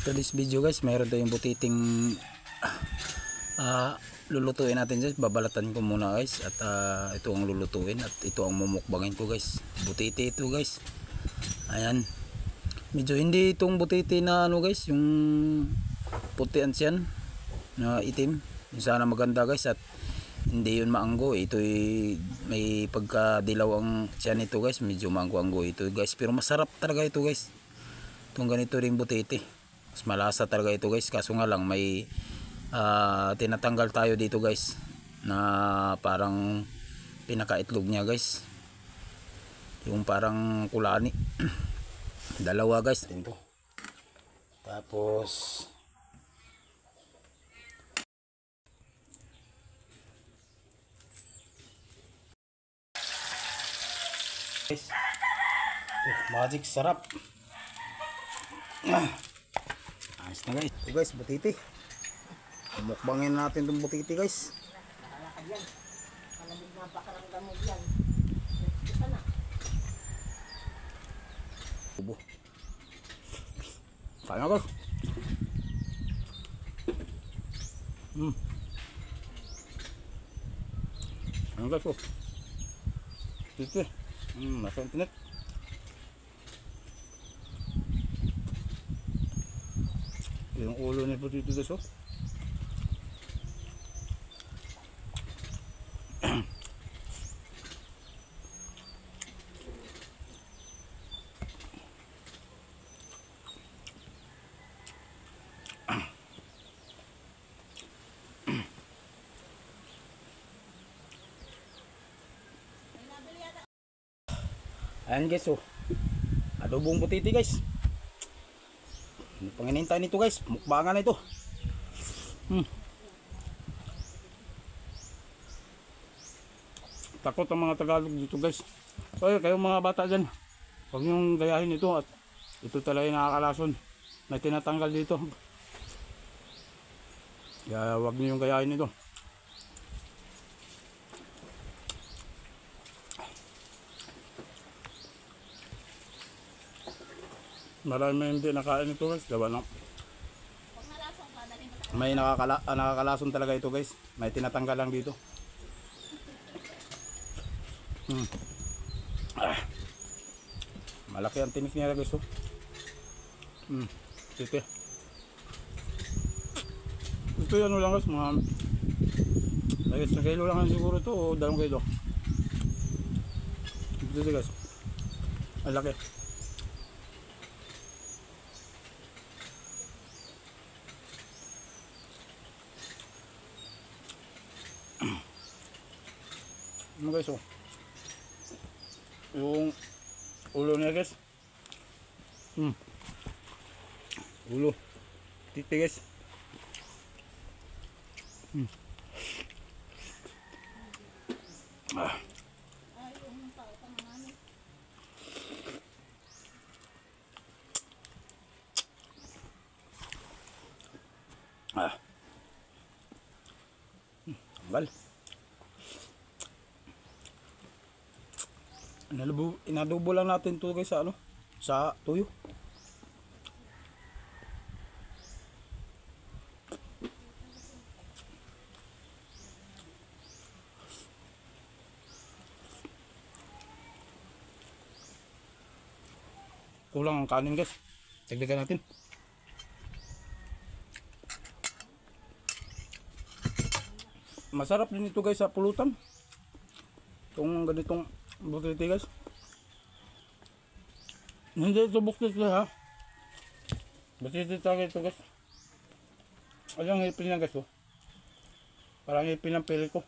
Today's video guys, mayroon tayong butiting lulutuin natin guys. Babalatan ko muna guys at ito ang lulutuin at ito ang mumukbangin ko guys. Butiti ito guys. Ayan. Medyo hindi itong butiti na ano guys, yung puti ansyan na itim. Yung sana maganda guys at hindi yun maanggo. Ito may pagkadilaw ang tiyan ito guys. Medyo maanggo-anggo ito guys. Pero masarap talaga ito guys. Itong ganito ring butiti. Mas malasa talaga ito guys. Kaso nga lang may tinatanggal tayo dito guys. Na parang pinakaitlog niya guys. Yung parang kulani. Dalawa guys. Ito. Tapos guys. Magic sarap. Ayos na guys. Ito guys, butiti. Mukbangin natin itong butiti guys. Ubo. Kaya na guys. Ano guys oh. Butiti. Nasa internet. Yung ulo ni butiti guys oh. Ayan guys oh. Adobong butiti guys. Ano pang hinihintay nito guys? Mukbangan na ito. Takot ang mga Tagalog dito guys. So kayong mga bata dyan, huwag niyong gayahin ito at ito talaga yung nakakalason. May tinatanggal dito. Kaya huwag niyong gayahin ito. Marami hindi nakain ito guys. Gawa na. May nakakalason talaga ito guys. May tinatanggal lang dito. Malaki ang tinik niya guys. Ito. Ito ano lang guys. Mga guys, 1 kilo lang siguro ito o 2 kilo. Ito guys. Malaki. Ano guys oh. Yung ulo niya guys. Ulo. Titi guys. Tanggal. Inadubo lang natin to guys sa ano, sa tuyo. Kulang ang kanin guys. Dagdagan natin. Masarap din ito guys sa pulutan. Itong ganitong butiti guys. Hindi ito butiti ha. Butiti talaga ito guys. Ayan ang ipin niya guys oh. Parang ipin ng pili ko.